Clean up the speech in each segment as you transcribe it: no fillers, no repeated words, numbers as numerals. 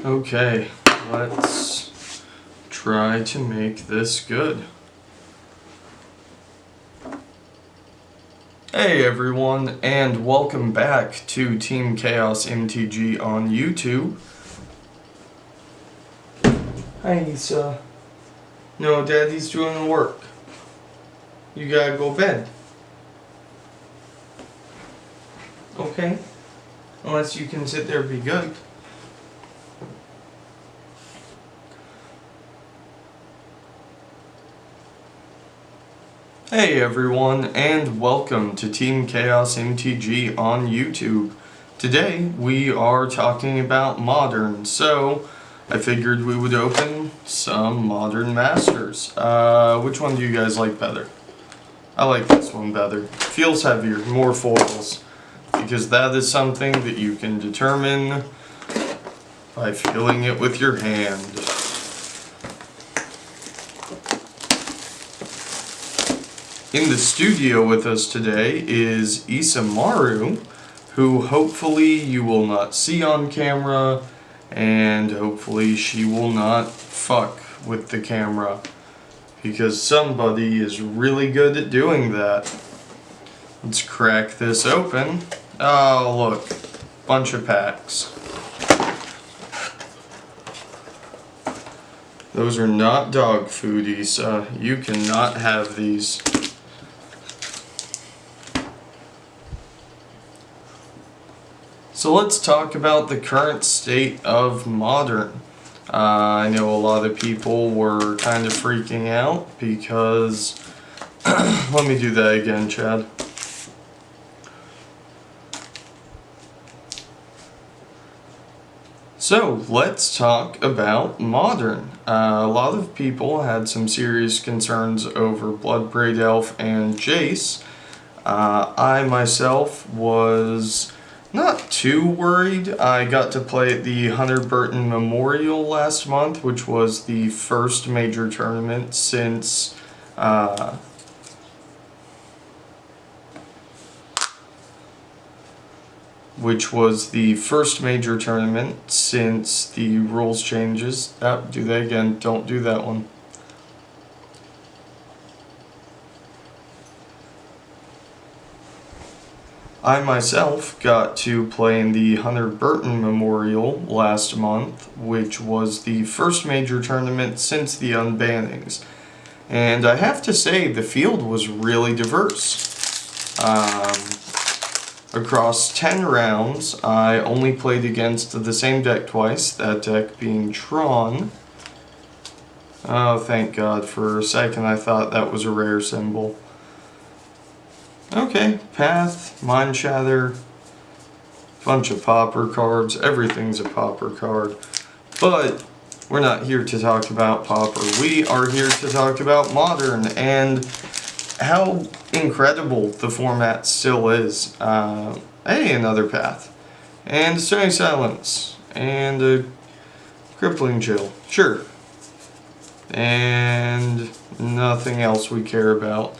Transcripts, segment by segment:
Okay, let's try to make this good. Hey everyone, and welcome back to Team Chaos MTG on YouTube. Hi Issa. No, Daddy's doing the work. You gotta go to bed. Okay? Unless you can sit there and be good. Hey everyone, and welcome to Team Chaos MTG on YouTube. Today we are talking about Modern, so I figured we would open some Modern Masters. Which one do you guys like better? I like this one better. Feels heavier, more foils, because that is something that you can determine by feeling it with your hand. In the studio with us today is Isamaru, who hopefully you will not see on camera, and hopefully she will not fuck with the camera, because somebody is really good at doing that. Let's crack this open. Oh look, bunch of packs. Those are not dog food, Issa. You cannot have these. So let's talk about the current state of Modern. I know a lot of people were kind of freaking out because... Let me do that again, Chad. So let's talk about Modern. A lot of people had some serious concerns over Bloodbraid Elf and Jace. I myself was not too worried. I got to play at the Hunter Burton Memorial last month, which was the first major tournament since the rules changes. Do that again. Don't do that one. I myself got to play in the Hunter Burton Memorial last month, which was the first major tournament since the unbannings. And I have to say, the field was really diverse. Across 10 rounds, I only played against the same deck twice, that deck being Tron. Oh, thank God. For a second I thought that was a rare symbol. Okay, Path, Mind Shatter, bunch of Pauper cards. Everything's a Pauper card. But we're not here to talk about Pauper. We are here to talk about Modern and how incredible the format still is. Hey, another Path. And Stony Silence. And a Crippling Chill. Sure. And nothing else we care about.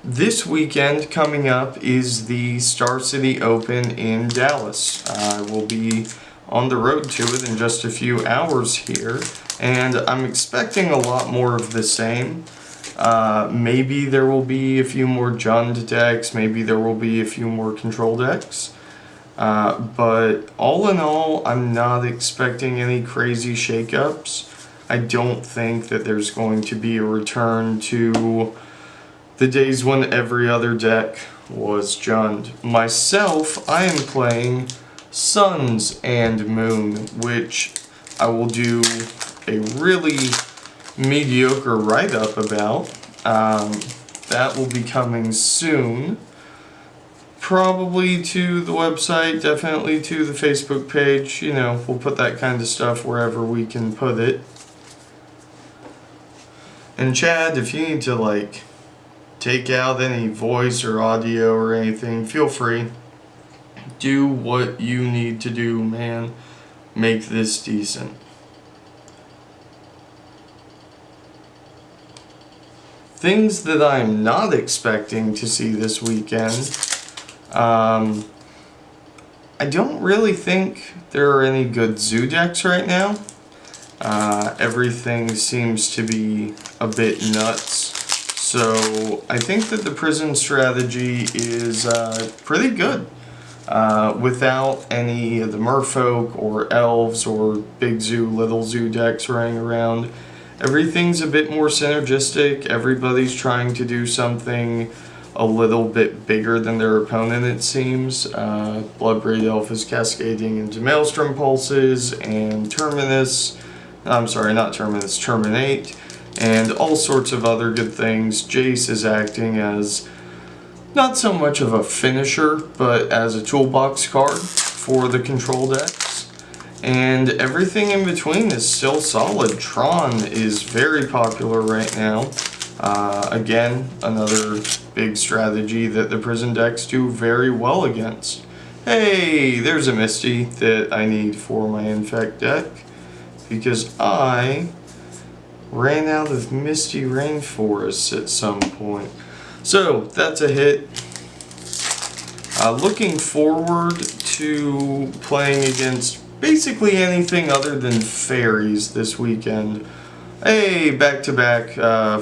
This weekend coming up is the Star City Open in Dallas. I will be on the road to it in just a few hours here, and I'm expecting a lot more of the same. Maybe there will be a few more Jund decks, maybe there will be a few more control decks. But all in all, I'm not expecting any crazy shakeups. I don't think that there's going to be a return to the days when every other deck was Jund. Myself, I am playing Suns and Moon, which I will do a really mediocre write-up about. That will be coming soon. Probably to the website, definitely to the Facebook page. You know, we'll put that kind of stuff wherever we can put it. And Chad, if you need to, like, take out any voice or audio or anything, feel free. Do what you need to do, man. Make this decent. Things that I'm not expecting to see this weekend. I don't really think there are any good zoo decks right now. Everything seems to be a bit nuts. So I think that the prison strategy is pretty good. Without any of the merfolk or elves or big zoo, little zoo decks running around. Everything's a bit more synergistic. Everybody's trying to do something a little bit bigger than their opponent, it seems. Bloodbraid Elf is cascading into Maelstrom Pulses and Terminate, and all sorts of other good things. Jace is acting as not so much of a finisher, but as a toolbox card for the control decks. And everything in between is still solid. Tron is very popular right now. Again, another big strategy that the prison decks do very well against. Hey, there's a Misty that I need for my Infect deck, because I ran out of Misty Rainforests at some point. So, that's a hit. Looking forward to playing against basically anything other than fairies this weekend. Hey, back-to-back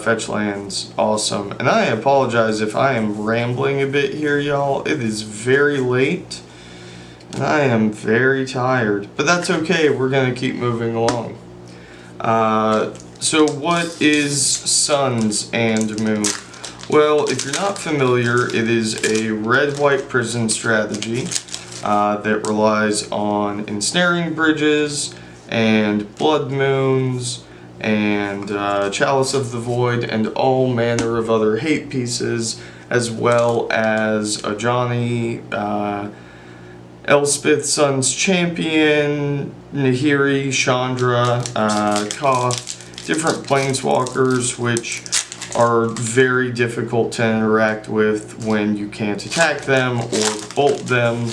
fetch lands. Awesome. And I apologize if I am rambling a bit here, y'all. It is very late, and I am very tired. But that's okay, we're going to keep moving along. So what is Suns and Moon? Well, if you're not familiar, it is a red-white prison strategy that relies on ensnaring bridges and blood moons and Chalice of the Void and all manner of other hate pieces, as well as a Johnny, Elspeth Sun's Champion, Nahiri, Chandra, Koth, different planeswalkers which are very difficult to interact with when you can't attack them or bolt them.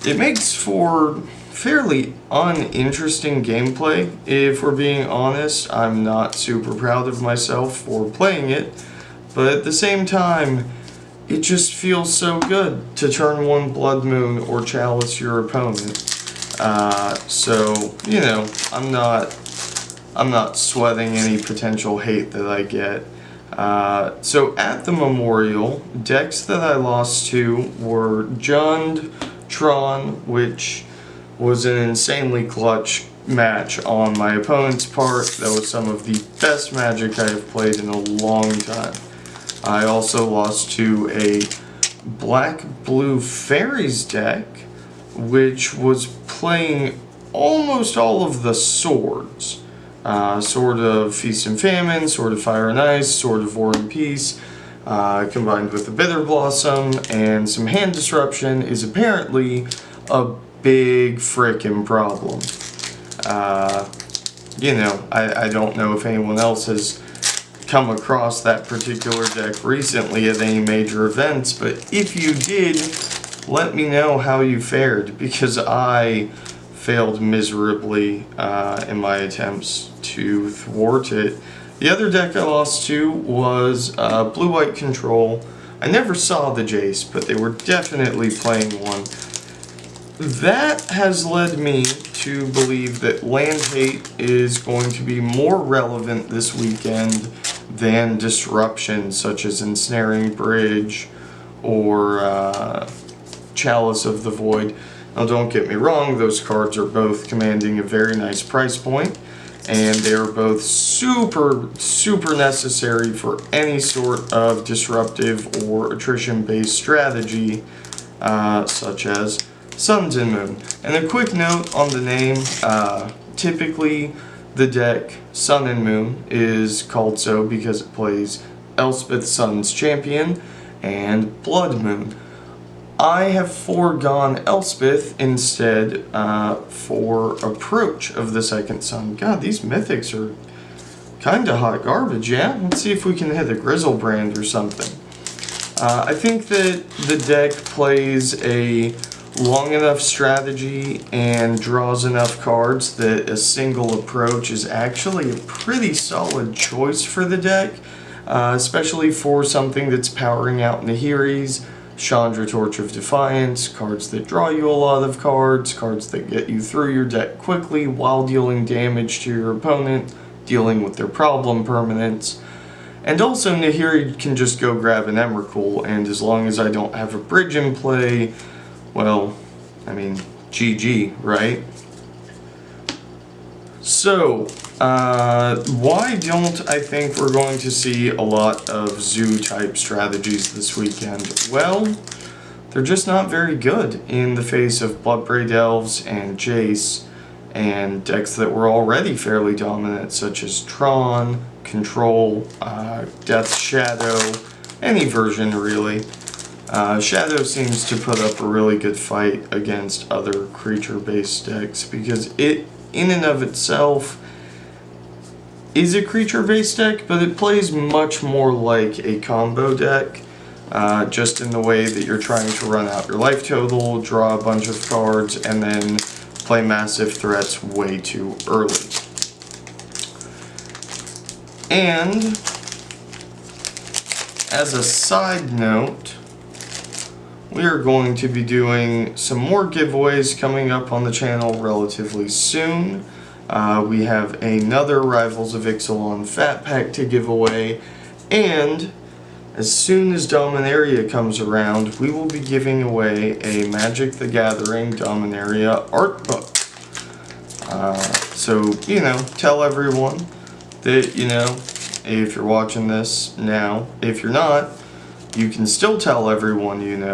It makes for fairly uninteresting gameplay, if we're being honest. I'm not super proud of myself for playing it, but at the same time, it just feels so good to turn one Blood Moon or Chalice your opponent. So, you know, I'm not sweating any potential hate that I get. So at the Memorial, decks that I lost to were Jund, Tron, which was an insanely clutch match on my opponent's part. That was some of the best Magic I have played in a long time. I also lost to a black-blue fairies deck, which was playing almost all of the swords. Sword of Feast and Famine, Sword of Fire and Ice, Sword of War and Peace, combined with the Bitter Blossom and some hand disruption, is apparently a big frickin' problem. You know, I don't know if anyone else has come across that particular deck recently at any major events, but if you did, let me know how you fared, because I failed miserably in my attempts to thwart it. The other deck I lost to was Blue-White Control. I never saw the Jace, but they were definitely playing one. That has led me to believe that land hate is going to be more relevant this weekend than disruption, such as Ensnaring Bridge or Chalice of the Void. Now don't get me wrong, those cards are both commanding a very nice price point, and they are both super necessary for any sort of disruptive or attrition-based strategy, such as Suns and Moon. And a quick note on the name, typically the deck Sun and Moon is called so because it plays Elspeth Sun's Champion and Blood Moon. I have foregone Elspeth instead for Approach of the Second Sun. God, these mythics are kinda hot garbage, yeah? Let's see if we can hit a Grizzlebrand or something. I think that the deck plays a long enough strategy and draws enough cards that a single Approach is actually a pretty solid choice for the deck, especially for something that's powering out Nahiri's, Chandra Torch of Defiance, cards that draw you a lot of cards, cards that get you through your deck quickly while dealing damage to your opponent, dealing with their problem permanents. And also Nahiri can just go grab an Emrakul, and as long as I don't have a bridge in play, well, I mean, GG, right? So, why don't I think we're going to see a lot of zoo-type strategies this weekend? Well, they're just not very good in the face of Bloodbraid Elves and Jace, and decks that were already fairly dominant, such as Tron, Control, Death's Shadow, any version really. Shadow seems to put up a really good fight against other creature-based decks because it, in and of itself, is a creature-based deck, but it plays much more like a combo deck, just in the way that you're trying to run out your life total, draw a bunch of cards, and then play massive threats way too early. And, as a side note, we are going to be doing some more giveaways coming up on the channel relatively soon. We have another Rivals of Ixalan Fat Pack to give away, and as soon as Dominaria comes around, we will be giving away a Magic the Gathering Dominaria art book. So, you know, tell everyone that, you know, if you're watching this now. If you're not, you can still tell everyone you know.